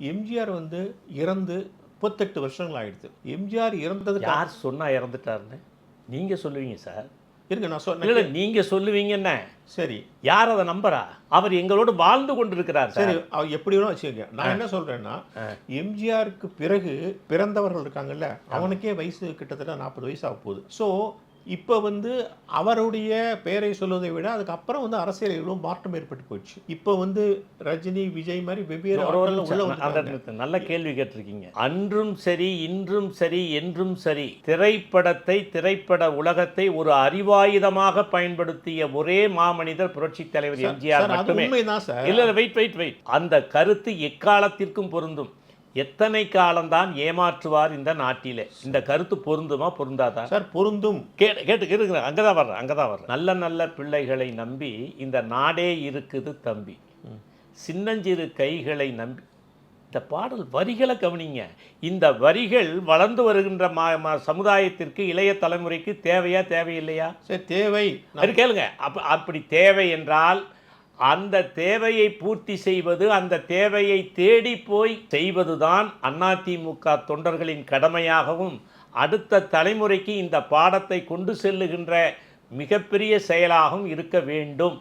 எம்ஜிஆர் வந்து இறந்து 38 வருஷங்கள் ஆயிடுது. எம்ஜிஆர் இறந்ததுக்கு யார் சொன்னா இறந்துட்டாருன்னு நீங்க சொல்லுவீங்க சார். இருங்க நான் இல்ல சொன்னேன். நீங்க சொல்லுவீங்கன்னு சரி யார் அதை நம்புறா? அவர் எங்களோடு வாழ்ந்து கொண்டிருக்கிறார் சரி சார். அவர் எப்படி வேணும் வச்சுக்கோங்க. நான் என்ன சொல்றேன்னா, எம்ஜிஆருக்கு பிறகு பிறந்தவர்கள் இருக்காங்கல்ல, அவனுக்கே வயசு கிட்டத்தட்ட 40 வயசு ஆக போகுது. ஸோ இப்போ வந்து அவருடைய பெயரை சொல்வதை விட அதுக்கப்புறம் வந்து அரசியல் எவ்வளோ மாற்றம் ஏற்பட்டு போயிடுச்சு. இப்போ வந்து ரஜினி, விஜய் மாதிரி வெவ்வேறு ஒரு ஆட்கள் உள்ள அந்த வந்துட்டாங்க. நல்ல கேள்வி கேட்டிருக்கீங்க. அன்றும் சரி, இன்றும் சரி, என்றும் சரி, திரைப்படத்தை, திரைப்பட உலகத்தை ஒரு அறிவாயுதமாக பயன்படுத்திய ஒரே மாமனிதர் புரட்சித் தலைவர் எம்ஜிஆர் சார், அது மட்டுமே. உண்மைதான் சார். இல்ல வெயிட் அந்த கருத்து எக்காலத்திற்கும் பொருந்தும். எத்தனை காலம்தான் ஏமாற்றுவார் இந்த நாட்டிலே? இந்த கருத்து பொருந்துமா பொருந்தாதா? சார் பொருந்தும். கேட்டு அங்கதான் வர்றேன். நல்ல நல்ல பிள்ளைகளை நம்பி இந்த நாடே இருக்குது தம்பி. சின்னஞ்சிறு கைகளை நம்பி. இந்த பாடல் வரிகளை கவனிங்க. இந்த வரிகள் வளர்ந்து வருகின்ற சமுதாயத்திற்கு, இளைய தலைமுறைக்கு தேவையா தேவையில்லையா? சரி தேவை. அது கேளுங்க. அப்படி தேவை என்றால் அந்த தேவையை பூர்த்தி செய்வது, அந்த தேவையை தேடி போய் செய்வதுதான் அதிமுக தொண்டர்களின் கடமையாகவும், அடுத்த தலைமுறைக்கு இந்த பாடத்தை கொண்டு செல்லுகின்ற மிகப்பெரிய செயலாகவும் இருக்க வேண்டும்.